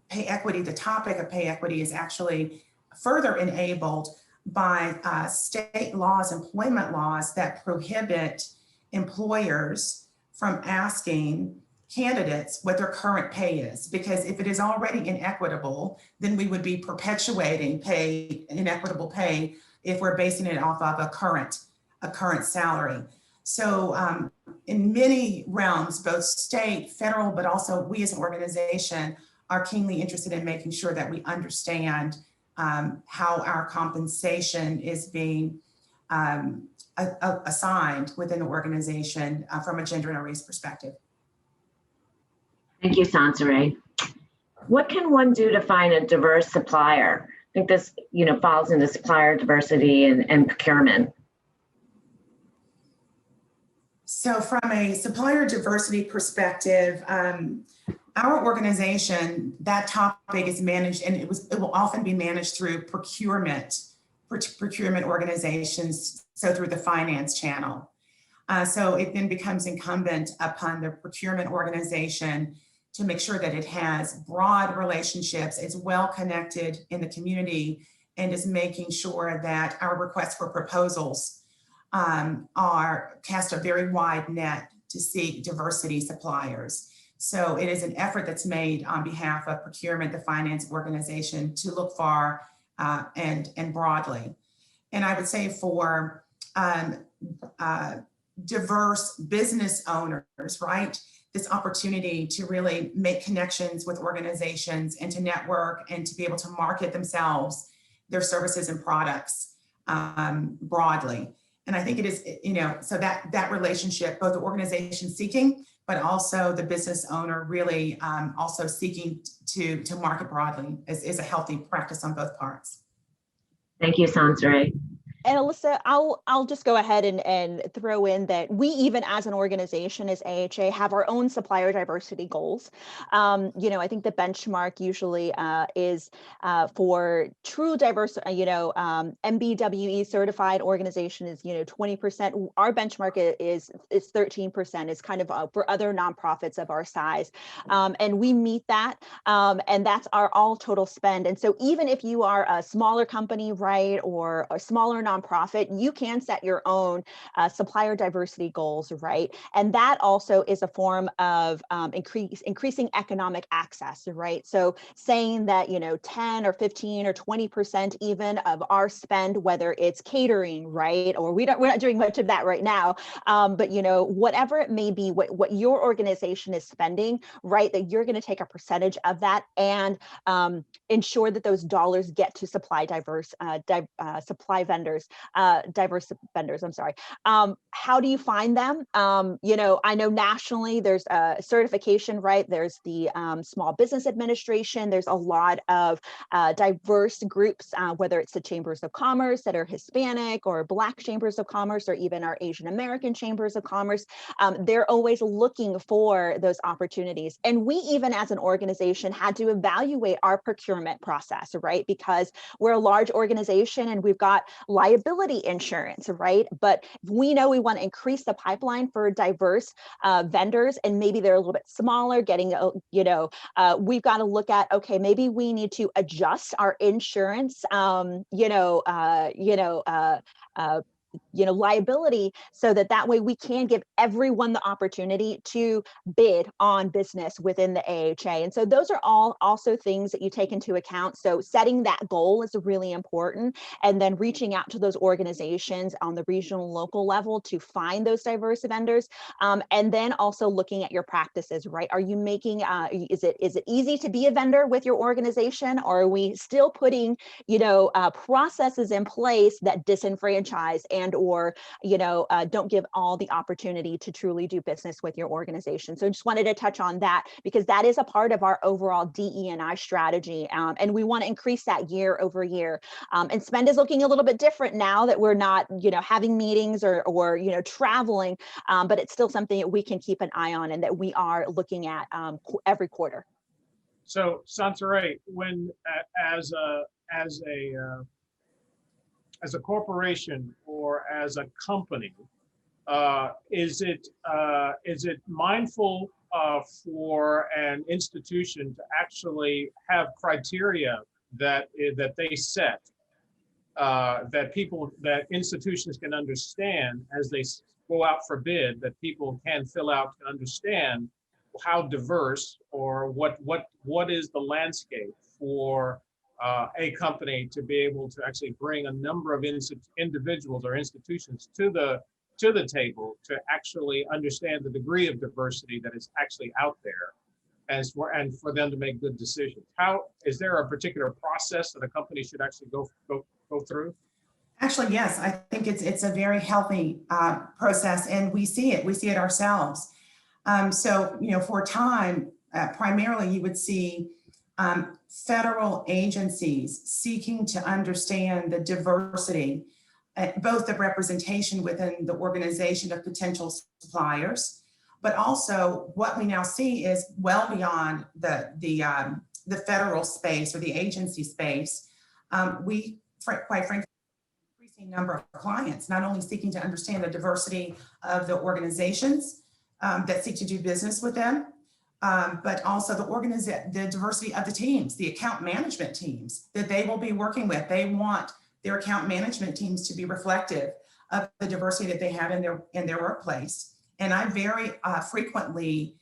pay equity. The topic of pay equity is actually further enabled by state laws, employment laws that prohibit employers from asking candidates what their current pay is, because if it is already inequitable, then we would be perpetuating inequitable pay if we're basing it off of a current salary. So in many realms, both state, federal, but also we as an organization are keenly interested in making sure that we understand how our compensation is being assigned within the organization from a gender and a race perspective. Thank you, Sansari. What can one do to find a diverse supplier? I think this, falls into supplier diversity and procurement. So from a supplier diversity perspective, our organization, that topic is managed, and it will often be managed through procurement organizations, so through the finance channel. So it then becomes incumbent upon the procurement organization to make sure that it has broad relationships, it's well connected in the community, and is making sure that our requests for proposals are cast a very wide net to seek diversity suppliers. So it is an effort that's made on behalf of procurement, the finance organization, to look far and broadly. And I would say for diverse business owners, right? This opportunity to really make connections with organizations and to network and to be able to market themselves, their services and products broadly. And I think it is, so that relationship, both the organization seeking, but also the business owner really also seeking to market broadly is a healthy practice on both parts. Thank you, Sansari. And Alyssa, I'll just go ahead and throw in that we, even as an organization, as AHA, have our own supplier diversity goals. I think the benchmark usually is for true diverse, MBWE certified organization is 20%. Our benchmark is 13%. Is kind of for other nonprofits of our size, and we meet that, and that's our all total spend. And so even if you are a smaller company, right, or a smaller nonprofit, you can set your own supplier diversity goals, right? And that also is a form of increasing economic access, right? So saying that 10 or 15 or 20% even of our spend, whether it's catering, right, or we're not doing much of that right now, but whatever it may be, what your organization is spending, right, that you're going to take a percentage of that and ensure that those dollars get to diverse vendors. I'm sorry. How do you find them? I know nationally there's a certification, right? There's the Small Business Administration. There's a lot of diverse groups, whether it's the chambers of commerce that are Hispanic or Black chambers of commerce, or even our Asian American chambers of commerce. They're always looking for those opportunities. And we, even as an organization, had to evaluate our procurement process, right? Because we're a large organization and we've got liability insurance, right? But we know we want to increase the pipeline for diverse vendors, and maybe they're a little bit smaller, we've got to look at, okay, maybe we need to adjust our insurance, liability, so that way we can give everyone the opportunity to bid on business within the AHA. And so those are all also things that you take into account. So setting that goal is really important, and then reaching out to those organizations on the regional, local level to find those diverse vendors. And then also looking at your practices, right? Are you making, is it easy to be a vendor with your organization, or are we still putting, processes in place that disenfranchise and or, don't give all the opportunity to truly do business with your organization? So just wanted to touch on that, because that is a part of our overall DE&I strategy. And we want to increase that year over year. And spend is looking a little bit different now that we're not, having meetings or traveling, but it's still something that we can keep an eye on and that we are looking at every quarter. So Sansaray, when as a corporation or as a company, is it mindful for an institution to actually have criteria that they set, that institutions can understand as they go out for bid, that people can fill out to understand how diverse or what is the landscape for a company to be able to actually bring a number of individuals or institutions to the table to actually understand the degree of diversity that is actually out there, and for them to make good decisions. How is there a particular process that a company should actually go through? Actually, yes, I think it's a very healthy process, and we see it ourselves. So, for a time, primarily you would see federal agencies seeking to understand the diversity, both the representation within the organization of potential suppliers, but also what we now see is well beyond the federal space or the agency space. We, quite frankly, increasing number of clients, not only seeking to understand the diversity of the organizations that seek to do business with them, but also the diversity of the teams, the account management teams that they will be working with. They want their account management teams to be reflective of the diversity that they have in their workplace. And I very frequently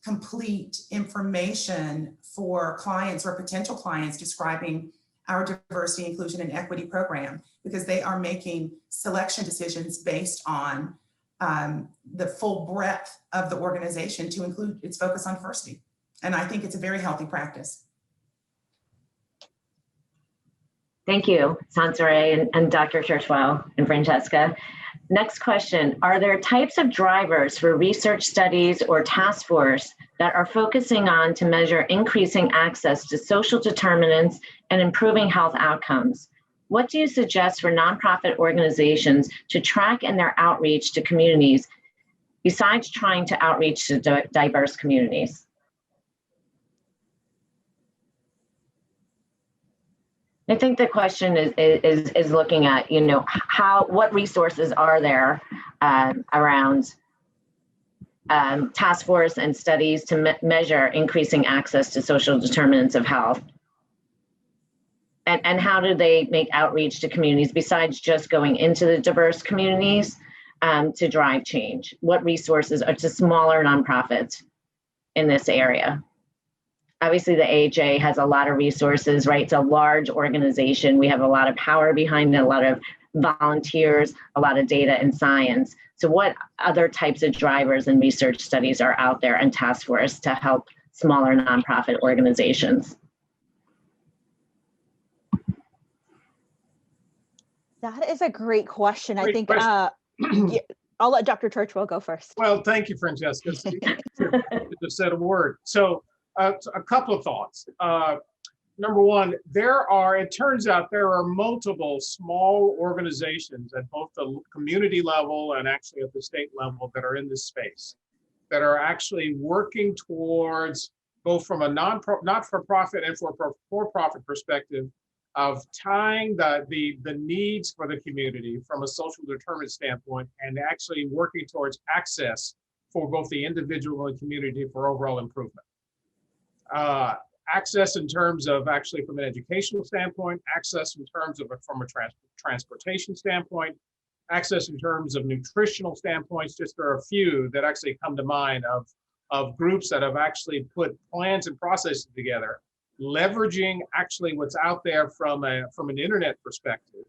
complete information for clients or potential clients describing our diversity, inclusion, and equity program, because they are making selection decisions based on the full breadth of the organization to include its focus on diversity. And I think it's a very healthy practice. Thank you, Sansaray and Dr. Churchwell and Francesca. Next question, are there types of drivers for research studies or task force that are focusing on to measure increasing access to social determinants and improving health outcomes? What do you suggest for nonprofit organizations to track in their outreach to communities besides trying to outreach to diverse communities? I think the question is looking at, what resources are there around task force and studies to measure increasing access to social determinants of health? And how do they make outreach to communities besides just going into the diverse communities to drive change? What resources are to smaller nonprofits in this area? Obviously, the AHA has a lot of resources, right? It's a large organization. We have a lot of power behind it, a lot of volunteers, a lot of data and science. So what other types of drivers and research studies are out there and task force to help smaller nonprofit organizations? That is a great question. I think I'll let Dr. Churchwell go first. Well, thank you, Francesca. You just said a word. So a couple of thoughts. Number one, it turns out there are multiple small organizations at both the community level and actually at the state level that are in this space, that are actually working towards, both from a not-for-profit and for-profit perspective, of tying the needs for the community from a social determinant standpoint and actually working towards access for both the individual and community for overall improvement. Access in terms of actually from an educational standpoint, access in terms of from a transportation standpoint, access in terms of nutritional standpoints. Just there are a few that actually come to mind of groups that have actually put plans and processes together, leveraging actually what's out there from an internet perspective,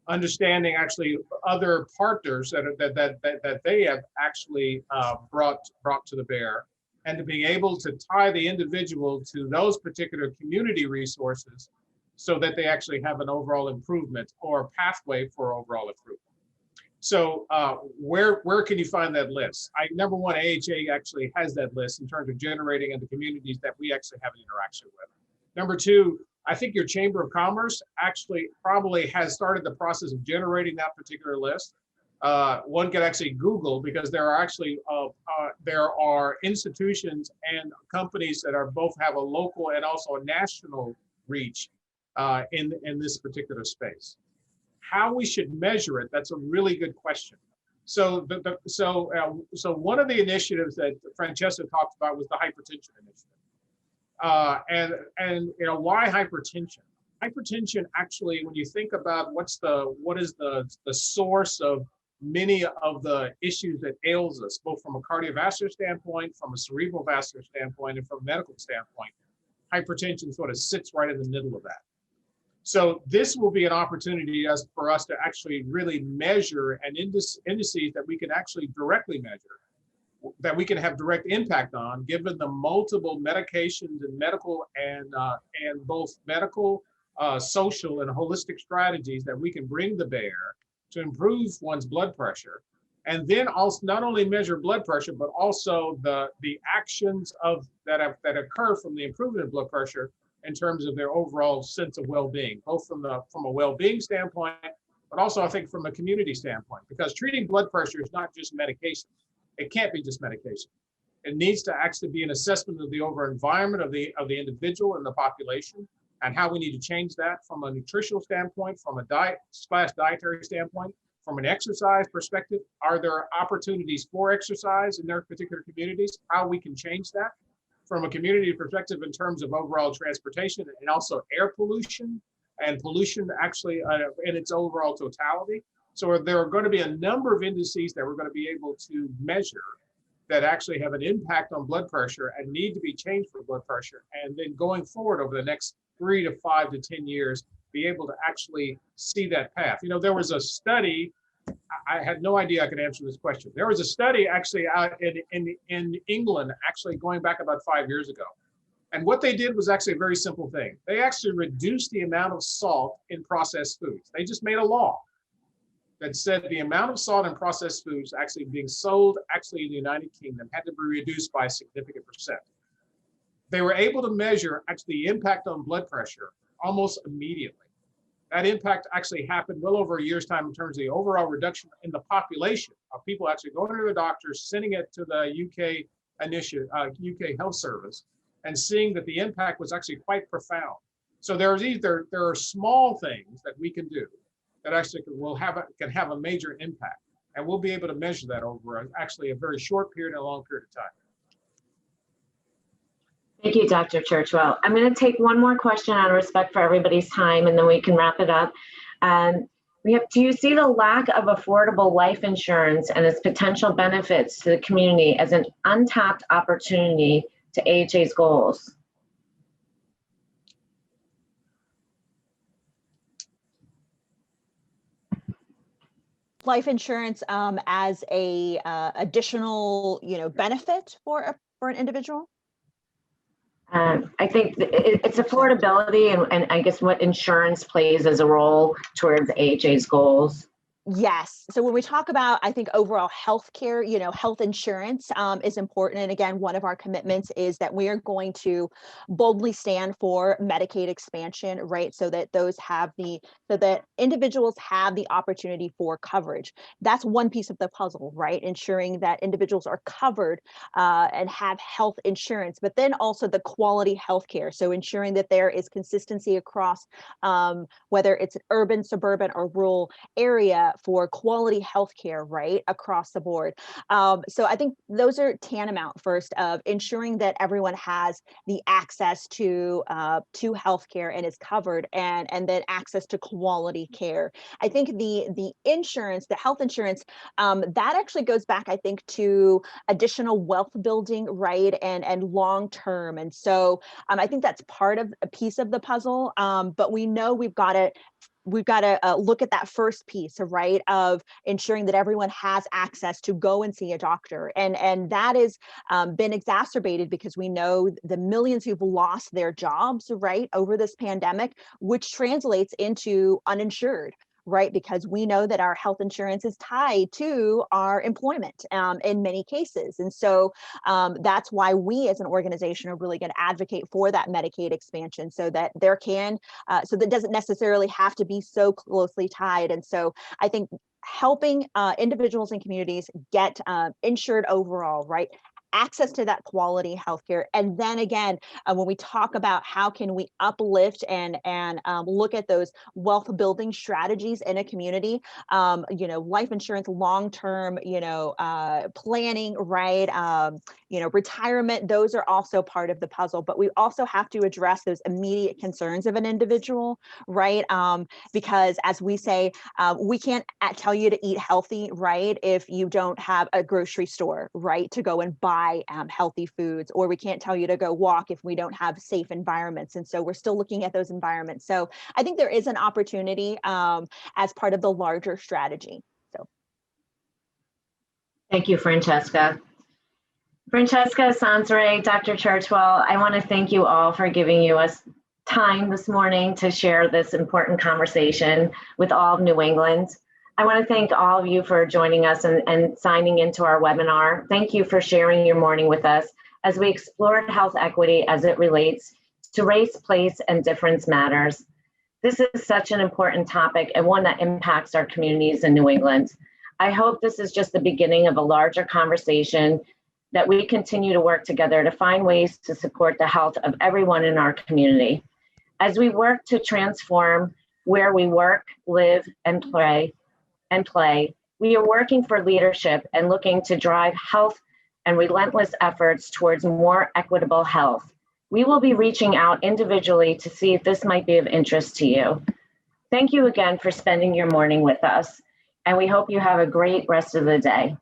understanding actually other partners that they have actually brought to the bear, and to be able to tie the individual to those particular community resources so that they actually have an overall improvement or a pathway for overall improvement. So where can you find that list? Number one, AHA actually has that list in terms of generating in the communities that we actually have an interaction with. Number two, I think your Chamber of Commerce actually probably has started the process of generating that particular list. One can actually Google, because there are actually there are institutions and companies that are both have a local and also a national reach in this particular space. How we should measure it, that's a really good question. So so one of the initiatives that Francesca talked about was the Hypertension Initiative. And you know, why hypertension? Hypertension actually, when you think about what is the source of many of the issues that ails us, both from a cardiovascular standpoint, from a cerebral vascular standpoint, and from a medical standpoint, hypertension sort of sits right in the middle of that. So this will be an opportunity for us to actually really measure and indices that we can actually directly measure, that we can have direct impact on, given the multiple medications and medical and both medical, social, and holistic strategies that we can bring to bear to improve one's blood pressure, and then also not only measure blood pressure, but also the actions that occur from the improvement of blood pressure in terms of their overall sense of well-being, both from a well-being standpoint, but also I think from a community standpoint, because treating blood pressure is not just medication. It can't be just medication. It needs to actually be an assessment of the overall environment of the individual and the population, and how we need to change that from a nutritional standpoint, from a dietary standpoint, from an exercise perspective. Are there opportunities for exercise in their particular communities? How we can change that from a community perspective in terms of overall transportation, and also air pollution and pollution actually in its overall totality. So there are going to be a number of indices that we're going to be able to measure that actually have an impact on blood pressure and need to be changed for blood pressure. And then going forward over the next 3 to 5 to 10 years, be able to actually see that path. You know, there was a study, I had no idea I could answer this question. There was a study actually out in England, actually going back about 5 years ago. And what they did was actually a very simple thing. They actually reduced the amount of salt in processed foods. They just made a law that said the amount of salt in processed foods actually being sold actually in the United Kingdom had to be reduced by a significant percent. They were able to measure actually the impact on blood pressure almost immediately. That impact actually happened well over a year's time in terms of the overall reduction in the population of people actually going to their doctors, sending it to the UK initiative, UK Health Service, and seeing that the impact was actually quite profound. So there are small things that we can do that actually can have a major impact, and we'll be able to measure that over actually a very short period and a long period of time. Thank you, Dr. Churchwell. I'm going to take one more question out of respect for everybody's time, and then we can wrap it up. Do you see the lack of affordable life insurance and its potential benefits to the community as an untapped opportunity to AHA's goals? Life insurance as a additional, benefit for an individual? I think it's affordability and I guess what insurance plays as a role towards AHA's goals. Yes. So when we talk about, I think overall healthcare, health insurance is important. And again, one of our commitments is that we are going to boldly stand for Medicaid expansion, right? So that individuals have the opportunity for coverage. That's one piece of the puzzle, right? Ensuring that individuals are covered and have health insurance, but then also the quality healthcare. So ensuring that there is consistency across whether it's an urban, suburban, or rural area, for quality healthcare, right, across the board. So I think those are tantamount first of ensuring that everyone has the access to healthcare and is covered, and then access to quality care. I think the insurance, the health insurance, that actually goes back, I think, to additional wealth building, right, and long term. And so I think that's part of a piece of the puzzle. But we know we've got to look at that first piece, right, of ensuring that everyone has access to go and see a doctor. And that has been exacerbated because we know the millions who've lost their jobs, right, over this pandemic, which translates into uninsured, right? Because we know that our health insurance is tied to our employment in many cases. And so that's why we as an organization are really going to advocate for that Medicaid expansion, so that so that doesn't necessarily have to be so closely tied. And so I think helping individuals and communities get insured overall, right? Access to that quality healthcare. And then again, when we talk about how can we uplift and look at those wealth building strategies in a community, life insurance, long-term, planning, right? Retirement, those are also part of the puzzle, but we also have to address those immediate concerns of an individual, right? Because as we say, we can't tell you to eat healthy, right, if you don't have a grocery store, right, to go and buy healthy foods, or we can't tell you to go walk if we don't have safe environments. And so we're still looking at those environments. So I think there is an opportunity as part of the larger strategy. So Thank you, Francesca. Francesca, Sansere, Dr. Churchwell, I want to thank you all for giving us time this morning to share this important conversation with all of New England. I want to thank all of you for joining us and signing into our webinar. Thank you for sharing your morning with us as we explored health equity as it relates to race, place, and difference matters. This is such an important topic and one that impacts our communities in New England. I hope this is just the beginning of a larger conversation that we continue to work together to find ways to support the health of everyone in our community. As we work to transform where we work, live, and play, we are working for leadership and looking to drive health and relentless efforts towards more equitable health. We will be reaching out individually to see if this might be of interest to you. Thank you again for spending your morning with us, and we hope you have a great rest of the day.